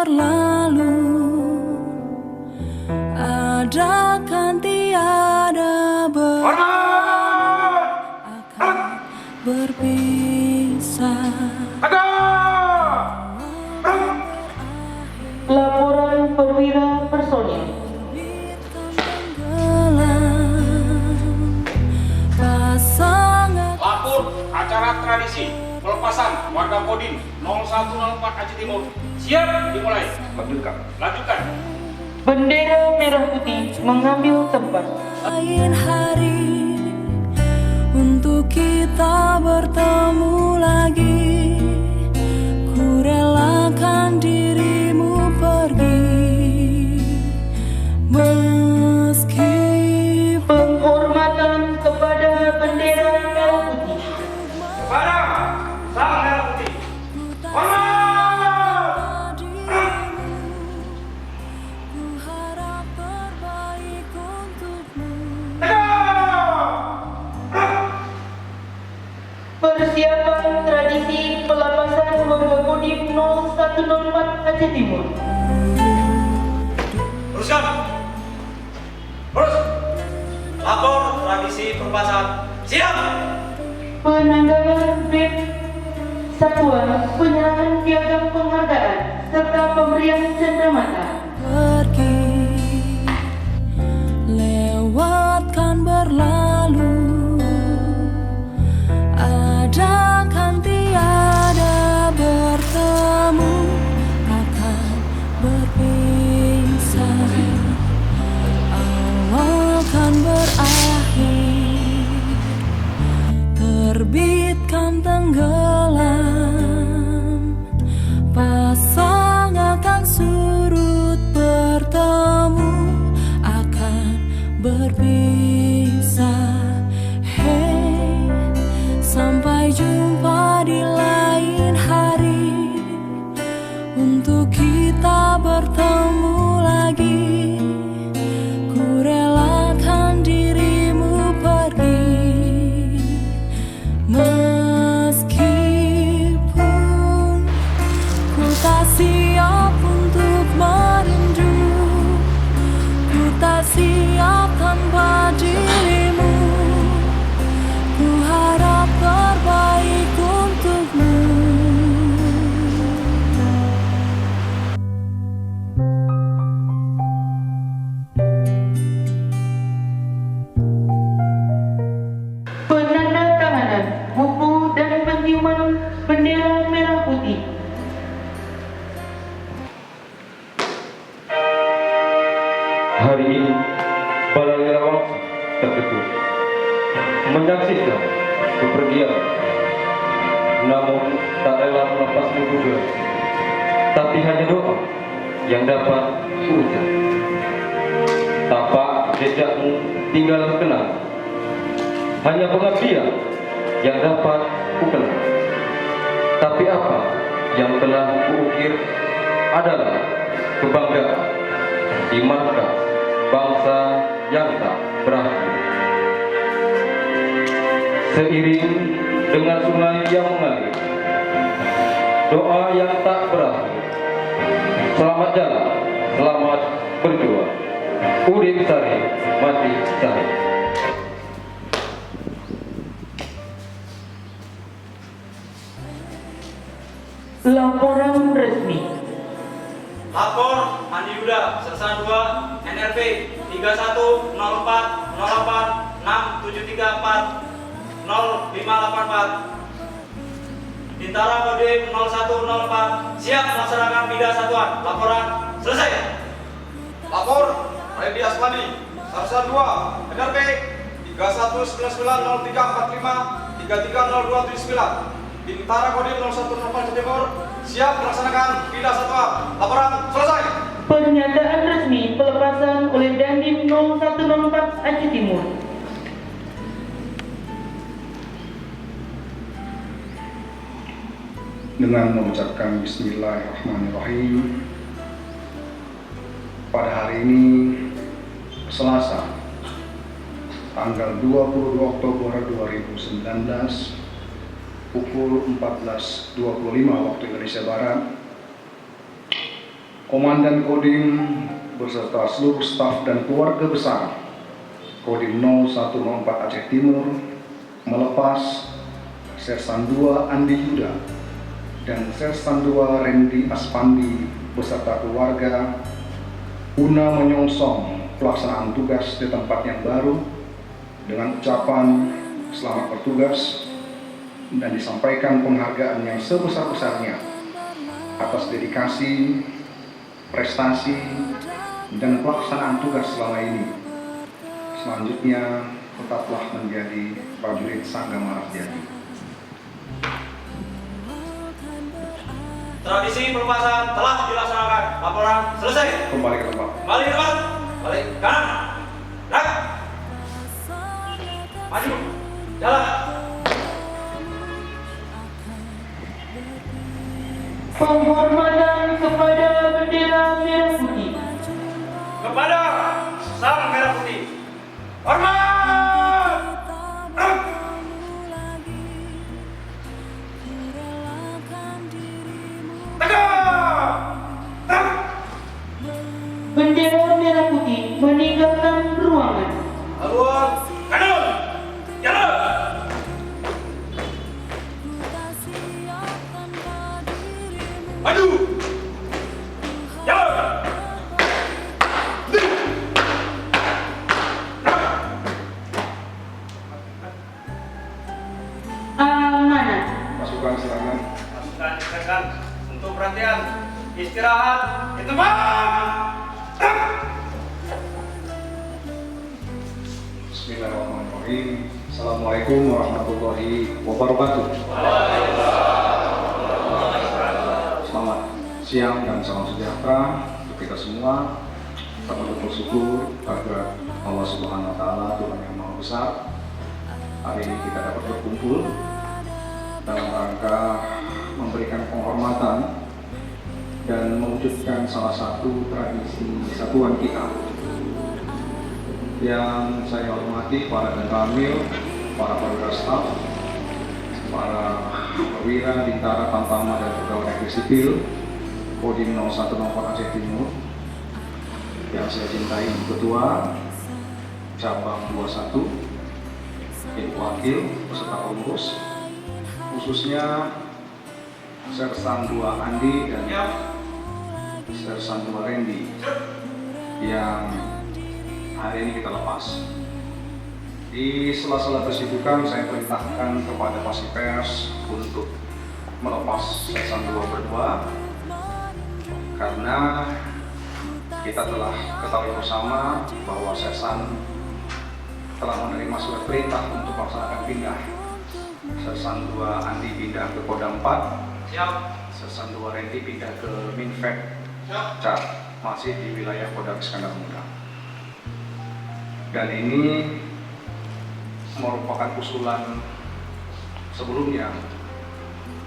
berlalu, ada kan tiada akan berpisah. Laporan perwira personil. Lapor acara tradisi pelepasan warga Kodim 0104 Aceh Timur siap dimulai. Lanjutkan. Bendera merah putih mengambil tempat. Lain hari untuk kita bertemu lagi, ku relakan dirimu pergi, meski Penghormatan kepada bendera merah putih. Kepada sang merah putih. Hormat! ku harap terbaik untukmu. Persiapan tradisi pelepasan warga Kodim 0104 Aceh Timur. Teruskan. Terus. Lapor tradisi pelepasan siap. Penanggalan BEP Satuan, penyerahan piagam penghargaan serta pemberian cenderamata. Pergi, lewatkan berlalu, ada kan tiada bertemu, akan berpisah, awal kan berakhir, terbitkan tenggelam, pasang akan surut, bertemu akan berpisah. Hey, sampai jumpa di lain hari, untuk kita bertemu lagi, ku relakan dirimu pergi, meskipun ku tak siap untuk merindu, ku tak siap tanpa dirimu, ku harap terbaik untukmu. Penandatanganan buku dan penciuman bendera merah putih. Hari ini, Balai Lawangsi terkejut menyaksikan kepergian, namun tak rela melepas tujuan. Tapi hanya doa yang dapat kuucap. Tapak jejakmu tinggal kenal, hanya pengabdian yang dapat kukenal. Tapi apa yang telah kuukir adalah kebanggaan di markas bangsa yang tak berakhir. Seiring dengan sungai yang mengalir, doa yang tak berakhir. Selamat jalan, selamat berjuang. Urip sari, mati sari. Laporan resmi. Lapor Andi Yuda, Sersan 2, NRP 31040867340584. Bintara Kodim 0104 siap melaksanakan pindah satuan. Laporan selesai. Lapor Redi Asmani, Sarsan 2, NRP 31990345330279. Bintara Kodim 0104 Aceh Timur siap melaksanakan pindah satuan. Laporan selesai. Pernyataan resmi pelepasan oleh Dandim 0104 Aceh Timur. Dengan mengucapkan Bismillahirrahmanirrahim, pada hari ini Selasa tanggal 22 Oktober 2019 pukul 14.25 waktu Indonesia Barat, Komandan Kodim beserta seluruh staf dan keluarga besar Kodim 0104 Aceh Timur melepas Sersan 2 Andi Yuda dan Sersan 2 Randy Aspandi beserta keluarga guna menyongsong pelaksanaan tugas di tempat yang baru dengan ucapan selamat bertugas dan disampaikan penghargaan yang sebesar-besarnya atas dedikasi, prestasi, dan pelaksanaan tugas selama ini. Selanjutnya, tetaplah menjadi prajurit Sangga Marasjati. Tradisi pelepasan telah dilaksanakan. Laporan selesai. Kembali ke tempat. Kembali ke depan. Balik kanan. Gerak. Maju. Jalan. Penghormatan kepada bendera merah putih. Kepada sang merah putih. Hormat. Tegak. Bendera merah putih meninggalkan ruangan. Haluan. Kanan. Jalan. Maju. Jalan. Amanat. Pasukan serangan. Pasukan silakan untuk perhatian. Istirahat di tempat. Bismillahirrahmanirrahim. Assalamualaikum warahmatullahi wabarakatuh. Selamat siang dan salam sejahtera untuk kita semua. Kita bersyukur kepada Allah Subhanahu wa Ta'ala, Tuhan yang Maha Besar. Hari ini kita dapat berkumpul dalam rangka memberikan penghormatan dan mewujudkan salah satu tradisi satuan kita. Yang saya hormati para Danramil, para perwira staf, para perwira, bintara, tamtama, dan pegawai negeri sipil Kodim 0104 Aceh Timur. Yang saya cintai Ketua Cabang 21, Ibu Wakil beserta pengurus, khususnya Sersan 2 Andi dan Sersan 2 Randy yang hari ini kita lepas. Di sela-sela kesibukan saya perintahkan kepada Pasipers untuk melepas Sersan 2 berdua karena kita telah ketahui bersama bahwa Sersan telah menerima surat perintah untuk melaksanakan pindah. Sersan 2 Andi pindah ke Kodam 4, Sersan 2 Randy pindah ke Minfek Cat, masih di wilayah Kodam Iskandar Muda. Dan ini merupakan usulan sebelumnya,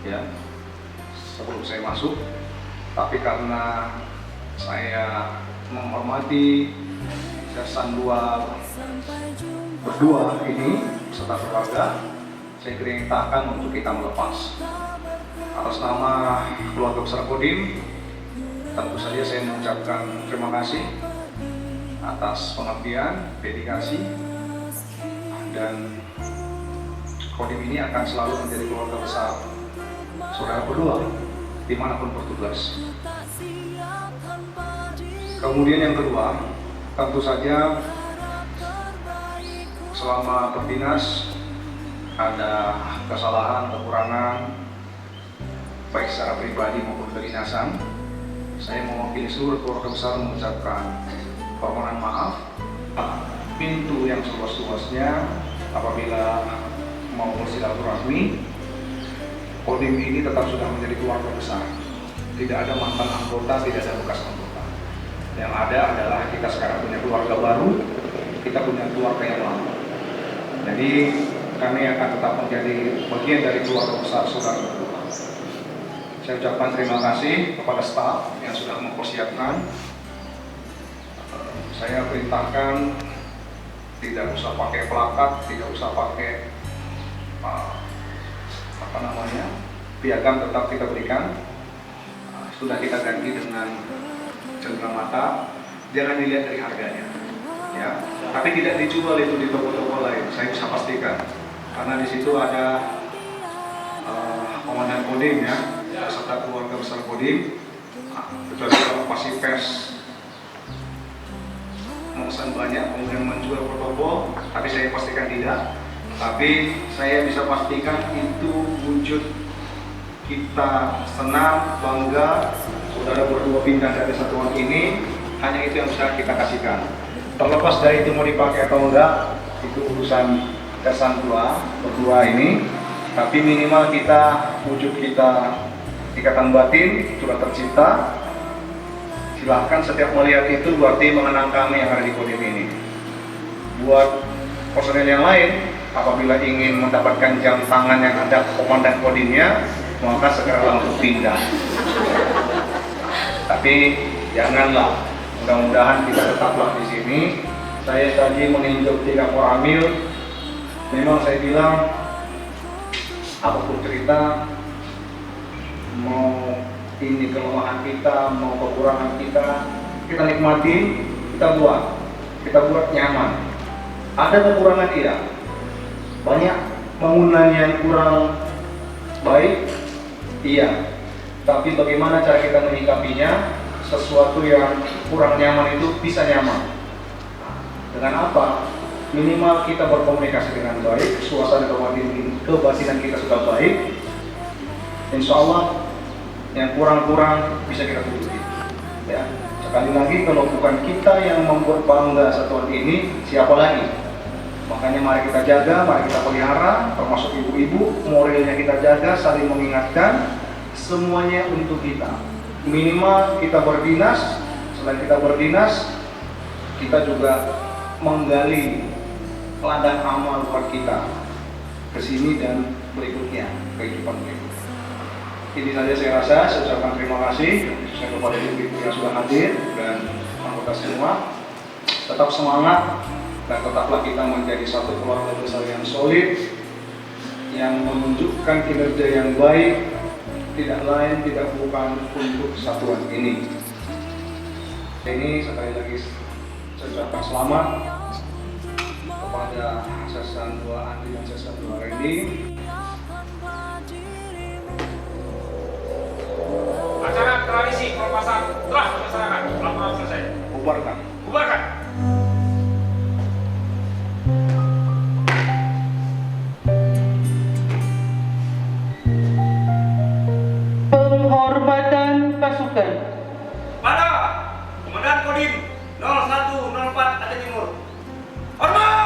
ya, sebelum saya masuk. Tapi karena saya menghormati Sersan 2 berdua ini beserta keluarga, saya perintahkan untuk kita melepas. Atas nama keluarga besar Kodim, tentu saja saya mengucapkan terima kasih atas pengabdian, dedikasi, dan Kodim ini akan selalu menjadi keluarga besar saudara berdua dimanapun bertugas. Kemudian yang kedua, tentu saja selama berdinas ada kesalahan, kekurangan, baik secara pribadi maupun kedinasan. Saya mewakili seluruh keluarga besar mengucapkan permohonan maaf. Pintu yang seluas-luasnya apabila mau bersilaturahmi, Kodim ini tetap sudah menjadi keluarga besar. Tidak ada mantan anggota, tidak ada bekas anggota. Yang ada adalah kita sekarang punya keluarga baru, kita punya keluarga yang lama. Jadi kami akan tetap menjadi bagian dari keluarga besar saudara berdua. Saya ucapkan terima kasih kepada staf yang sudah mempersiapkan. Saya perintahkan tidak usah pakai plakat, tidak usah pakai piagam, tetap kita berikan. Sudah kita ganti dengan cendera mata, jangan dilihat dari harganya, ya. Tapi tidak dijual itu di toko-toko lain, saya bisa pastikan, karena di situ ada Komandan Kodim ya, beserta keluarga besar Kodim. Kecuali kalau pasti pers memesan banyak kemudian menjual protokol, tapi saya pastikan tidak. Tapi saya bisa pastikan itu wujud kita senang, bangga, saudara berdua pindah dari satuan ini, hanya itu yang bisa kita kasihkan. Terlepas dari itu mau dipakai atau enggak, itu urusan kesan berdua ini. Tapi minimal kita, wujud kita, ikatan batin sudah tercipta. Silahkan setiap melihat itu berarti mengenang kami yang ada di Kodim ini. Buat personel yang lain, apabila ingin mendapatkan jam tangan yang ada komandan Kodimnya, maka segera langsung pindah. Tapi janganlah, mudah-mudahan kita tetaplah di sini. Saya tadi meninjau 3 koramil, memang saya bilang apapun cerita, mau ini kelemahan kita, mau kekurangan kita nikmati, kita buat nyaman. Ada kekurangan iya, banyak bangunan yang kurang baik iya, tapi bagaimana cara kita menyikapinya, sesuatu yang kurang nyaman itu bisa nyaman. Dengan apa? Minimal kita berkomunikasi dengan baik, suasana kebatinan kita sudah baik, insya Allah yang kurang-kurang bisa kita tutupi. Ya, sekali lagi kalau bukan kita yang membuat bangga satuan ini, siapa lagi? Makanya mari kita jaga, mari kita pelihara, termasuk ibu-ibu, moralnya kita jaga, saling mengingatkan, semuanya untuk kita. Minimal kita berdinas, selain kita berdinas, kita juga menggali ladang amal buat kita kesini dan berikutnya, kehidupan berikutnya. Ini saja saya rasa, saya ucapkan terima kasih khususnya kepada ibu-ibu yang sudah hadir dan anggota semua. Tetap semangat dan tetaplah kita menjadi satu keluarga besar yang solid, yang menunjukkan kinerja yang baik, tidak lain tidak bukan untuk satuan ini. Ini sekali lagi saya ucapkan selamat kepada Sesan 2 Andi dan Sesan 2 Randy. Acara tradisi pelepasan telah dilaksanakan. Laporan selesai. Bubarkan. Bubarkan. Penghormatan pasukan. Pada Komandan Kodim 0104 Aceh Timur. Hormat!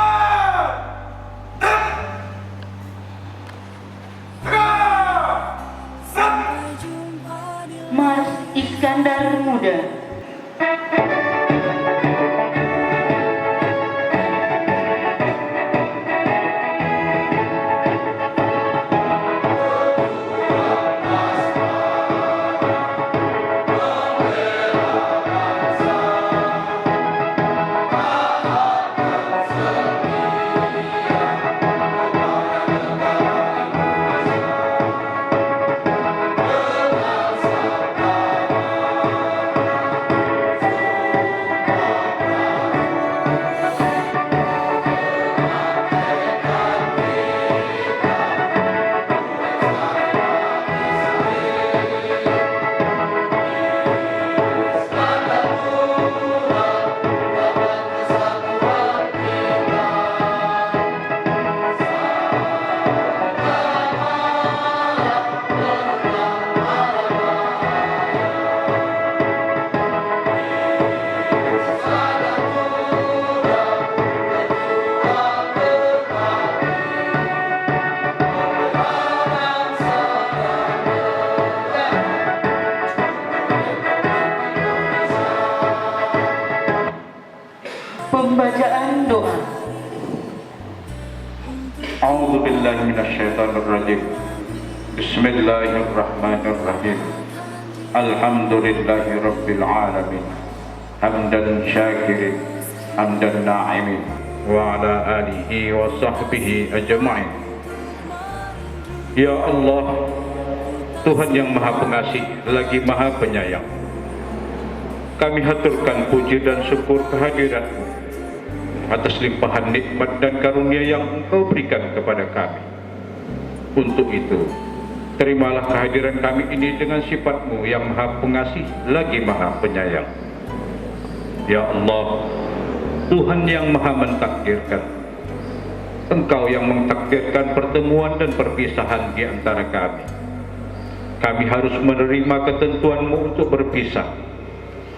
Mas Iskandar Muda. Pembacaan doa. A'udzu billahi minasyaitonir rajim. Bismillahirrahmanirrahim. Alhamdulillahi rabbil alamin. Hamdan syakirin, hamdan na'imin, wa ala alihi wa sahbihi ajma'in. Ya Allah, Tuhan yang Maha Pengasih lagi Maha Penyayang. kami haturkan puji dan syukur kehadirat-Mu atas limpahan nikmat dan karunia yang Engkau berikan kepada kami. Untuk itu, terimalah kehadiran kami ini dengan sifat-Mu yang Maha Pengasih lagi Maha Penyayang. Ya Allah, Tuhan yang Maha mentakdirkan, Engkau yang mentakdirkan pertemuan dan perpisahan di antara kami. Kami harus menerima ketentuan-Mu untuk berpisah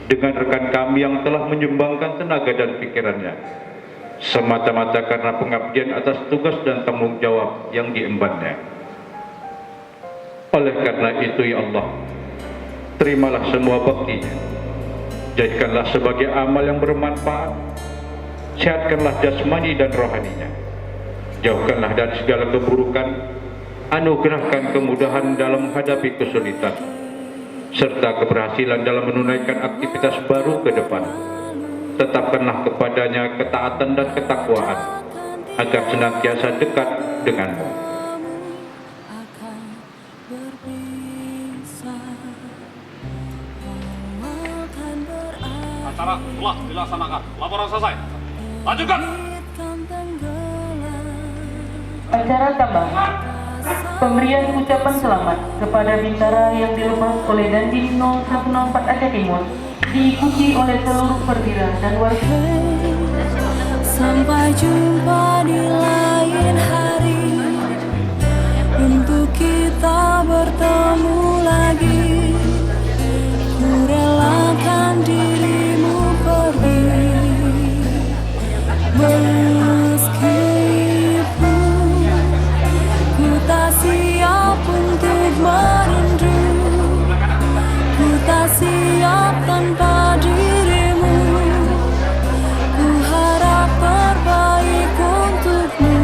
dengan rekan kami yang telah menyumbangkan tenaga dan pikirannya, semata-mata karena pengabdian atas tugas dan tanggung jawab yang diembannya. Oleh karena itu, ya Allah, terimalah semua baktinya, jadikanlah sebagai amal yang bermanfaat, sehatkanlah jasmani dan rohaninya, jauhkanlah dari segala keburukan, anugerahkan kemudahan dalam menghadapi kesulitan, serta keberhasilan dalam menunaikan aktivitas baru ke depan. Tetapkanlah kepadanya ketaatan dan ketakwaan, agar senantiasa dekat denganmu. Acara telah dilaksanakan. Laporan selesai. Lanjutkan. Acara tambahan. Pemberian ucapan selamat kepada Bintara yang dilepas oleh Dandim 0104 Aceh Timur diikuti oleh seluruh perwira dan warga. Sampai jumpa di lain hari, untuk kita bertemu lagi. Ku relakan dirimu pergi, meskipun ku tak siap untuk merindu. Ku tak siap tanpa dirimu. Ku harap terbaik untukmu.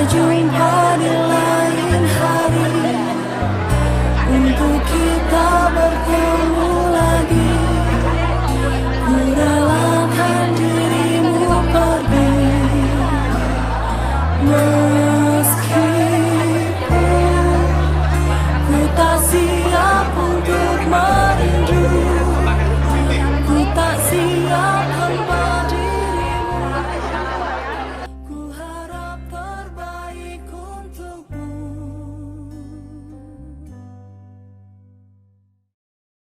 Sampai jumpa di